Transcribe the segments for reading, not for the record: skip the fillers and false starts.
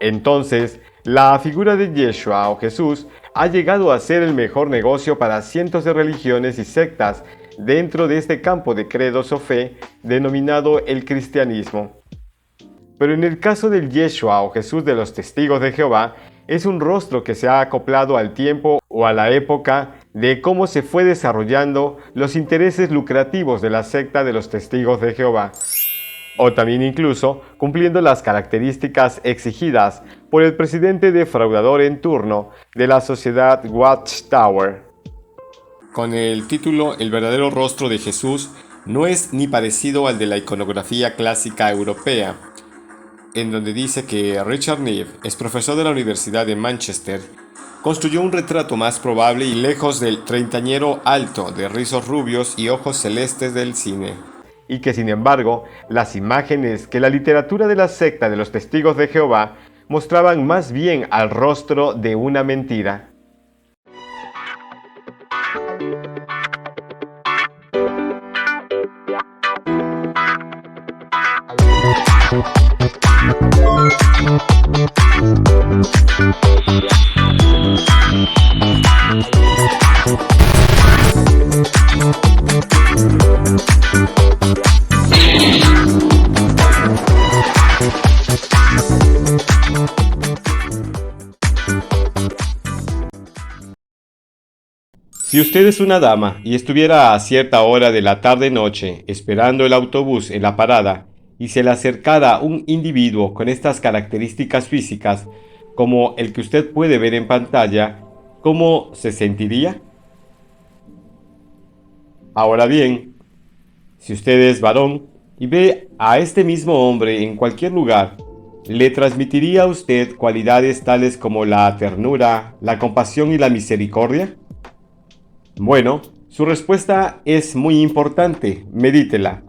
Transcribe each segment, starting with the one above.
Entonces, la figura de Yeshua o Jesús ha llegado a ser el mejor negocio para cientos de religiones y sectas dentro de este campo de credos o fe denominado el cristianismo. Pero en el caso del Yeshua o Jesús de los Testigos de Jehová, es un rostro que se ha acoplado al tiempo o a la época de cómo se fue desarrollando los intereses lucrativos de la secta de los Testigos de Jehová, o también incluso cumpliendo las características exigidas por el presidente defraudador en turno de la sociedad Watchtower. Con el título El verdadero rostro de Jesús no es ni parecido al de la iconografía clásica europea, en donde dice que Richard Neve, es profesor de la Universidad de Manchester, construyó un retrato más probable y lejos del treintañero alto de rizos rubios y ojos celestes del cine. Y que sin embargo, las imágenes que la literatura de la secta de los Testigos de Jehová mostraban más bien al rostro de una mentira. Si usted es una dama y estuviera a cierta hora de la tarde-noche esperando el autobús en la parada y se le acercara un individuo con estas características físicas, como el que usted puede ver en pantalla, ¿cómo se sentiría? Ahora bien, si usted es varón y ve a este mismo hombre en cualquier lugar, ¿le transmitiría a usted cualidades tales como la ternura, la compasión y la misericordia? Bueno, su respuesta es muy importante, medítela.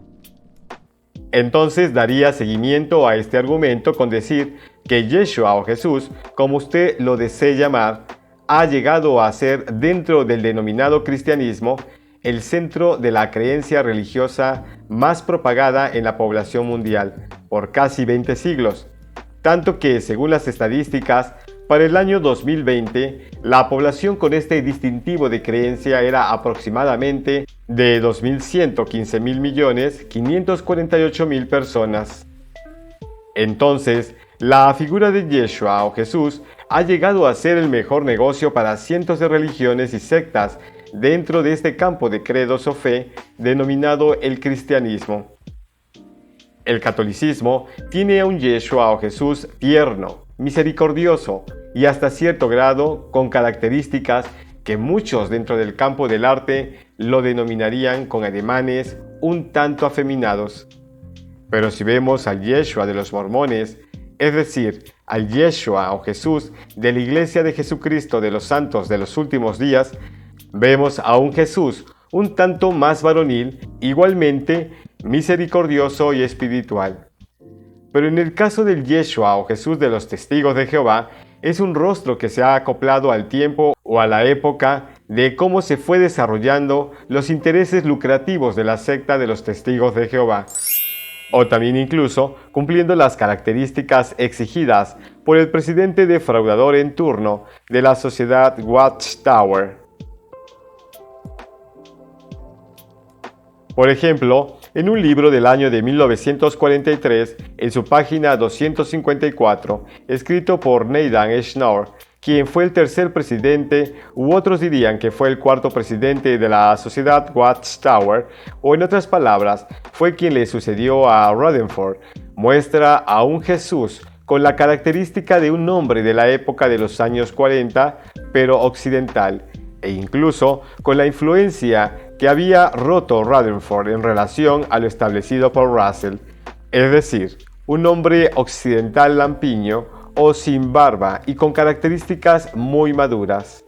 Entonces daría seguimiento a este argumento con decir que Yeshua o Jesús, como usted lo desee llamar, ha llegado a ser dentro del denominado cristianismo el centro de la creencia religiosa más propagada en la población mundial por casi 20 siglos, tanto que, según las estadísticas, para el año 2020, la población con este distintivo de creencia era aproximadamente de 2.115.548.000 personas. Entonces, la figura de Yeshua o Jesús ha llegado a ser el mejor negocio para cientos de religiones y sectas dentro de este campo de credos o fe denominado el cristianismo. El catolicismo tiene a un Yeshua o Jesús tierno, misericordioso y hasta cierto grado con características que muchos dentro del campo del arte lo denominarían con ademanes un tanto afeminados. Pero si vemos al Yeshua de los mormones, es decir, al Yeshua o Jesús de la Iglesia de Jesucristo de los Santos de los Últimos Días, vemos a un Jesús un tanto más varonil, igualmente misericordioso y espiritual. Pero en el caso del Yeshua o Jesús de los Testigos de Jehová, es un rostro que se ha acoplado al tiempo o a la época de cómo se fue desarrollando los intereses lucrativos de la secta de los Testigos de Jehová, o también incluso cumpliendo las características exigidas por el presidente defraudador en turno de la sociedad Watchtower. Por ejemplo, en un libro del año de 1943, en su página 254, escrito por Nathan Schnorr, quien fue el tercer presidente, u otros dirían que fue el cuarto presidente de la sociedad Watchtower, o en otras palabras, fue quien le sucedió a Rutherford, muestra a un Jesús con la característica de un hombre de la época de los años 40, pero occidental, e incluso con la influencia que había roto Rutherford en relación a lo establecido por Russell, es decir, un hombre occidental lampiño o sin barba y con características muy maduras.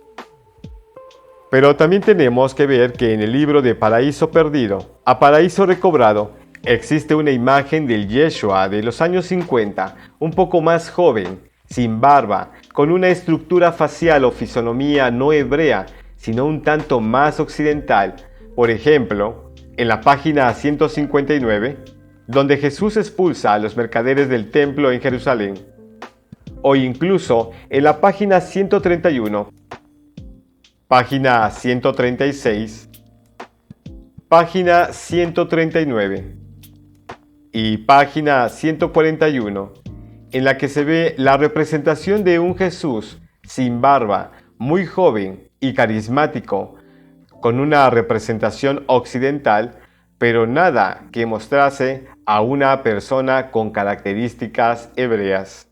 Pero también tenemos que ver que en el libro de Paraíso Perdido a Paraíso Recobrado existe una imagen del Yeshua de los años 50, un poco más joven, sin barba, con una estructura facial o fisonomía no hebrea, sino un tanto más occidental. Por ejemplo, en la página 159, donde Jesús expulsa a los mercaderes del templo en Jerusalén. o incluso en la página 131, página 136, página 139 y página 141, en la que se ve la representación de un Jesús sin barba, muy joven y carismático, con una representación occidental, pero nada que mostrase a una persona con características hebreas.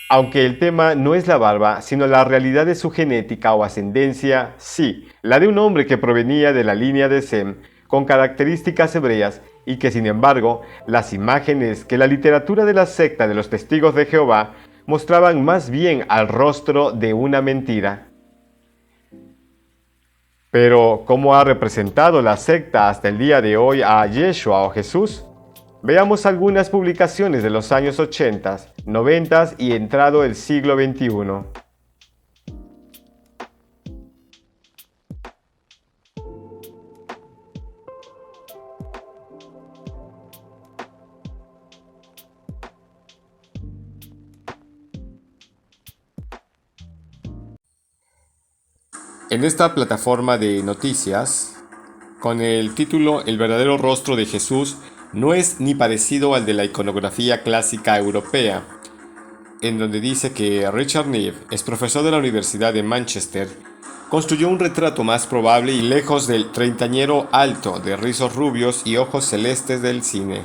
Aunque el tema no es la barba, sino la realidad de su genética o ascendencia, sí, la de un hombre que provenía de la línea de Sem, con características hebreas, y que sin embargo, las imágenes que la literatura de la secta de los Testigos de Jehová mostraban más bien al rostro de una mentira. Pero, ¿cómo ha representado la secta hasta el día de hoy a Yeshua o Jesús? Veamos algunas publicaciones de los años 80, 90 y entrado el siglo XXI. En esta plataforma de noticias, con el título El verdadero rostro de Jesús no es ni parecido al de la iconografía clásica europea, en donde dice que Richard Neve, ex profesor de la Universidad de Manchester, construyó un retrato más probable y lejos del treintañero alto de rizos rubios y ojos celestes del cine.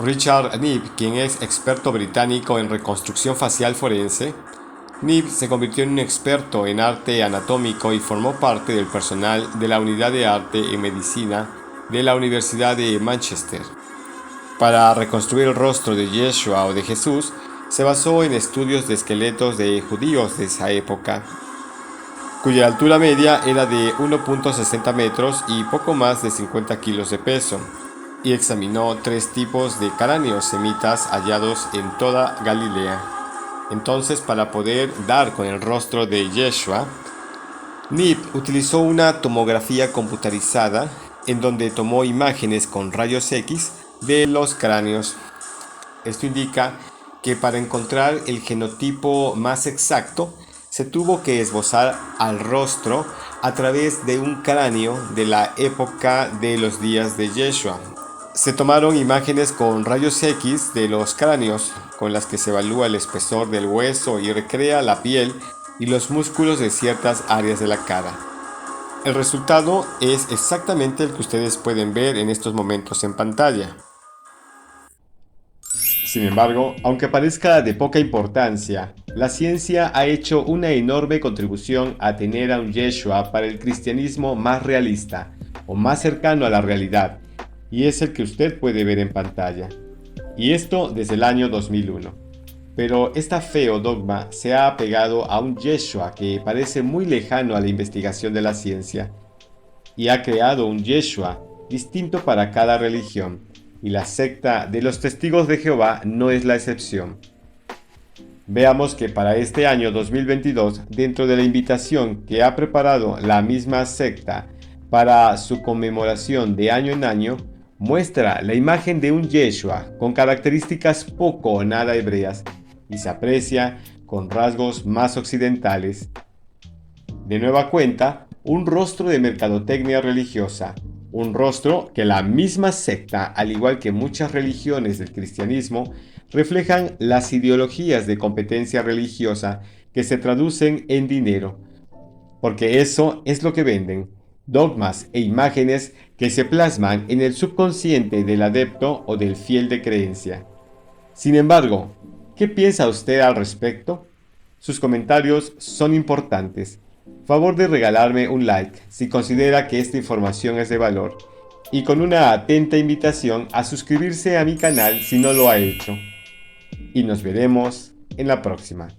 Richard Neve, quien es experto británico en reconstrucción facial forense, Neve se convirtió en un experto en arte anatómico y formó parte del personal de la Unidad de Arte en Medicina de la Universidad de Manchester. Para reconstruir el rostro de Yeshua o de Jesús, se basó en estudios de esqueletos de judíos de esa época, cuya altura media era de 1.60 metros y poco más de 50 kilos de peso, y examinó 3 tipos de cráneos semitas hallados en toda Galilea. Entonces, para poder dar con el rostro de Yeshua, Neve utilizó una tomografía computarizada en donde tomó imágenes con rayos X de los cráneos. Esto indica que para encontrar el genotipo más exacto, se tuvo que esbozar al rostro a través de un cráneo de la época de los días de Yeshua. Se tomaron imágenes con rayos X de los cráneos, con las que se evalúa el espesor del hueso y recrea la piel y los músculos de ciertas áreas de la cara. El resultado es exactamente el que ustedes pueden ver en estos momentos en pantalla. Sin embargo, aunque parezca de poca importancia, la ciencia ha hecho una enorme contribución a tener a un Yeshua para el cristianismo más realista, o más cercano a la realidad, y es el que usted puede ver en pantalla. Y esto desde el año 2001. Pero esta fe o dogma se ha apegado a un Yeshua que parece muy lejano a la investigación de la ciencia, y ha creado un Yeshua distinto para cada religión, y la secta de los Testigos de Jehová no es la excepción. Veamos que para este año 2022, dentro de la invitación que ha preparado la misma secta para su conmemoración de año en año, muestra la imagen de un Yeshua con características poco o nada hebreas y se aprecia con rasgos más occidentales. De nueva cuenta, un rostro de mercadotecnia religiosa, un rostro que la misma secta, al igual que muchas religiones del cristianismo, reflejan las ideologías de competencia religiosa que se traducen en dinero, porque eso es lo que venden, dogmas e imágenes que se plasman en el subconsciente del adepto o del fiel de creencia. Sin embargo, ¿qué piensa usted al respecto? Sus comentarios son importantes. Favor de regalarme un like si considera que esta información es de valor y con una atenta invitación a suscribirse a mi canal si no lo ha hecho. Y nos veremos en la próxima.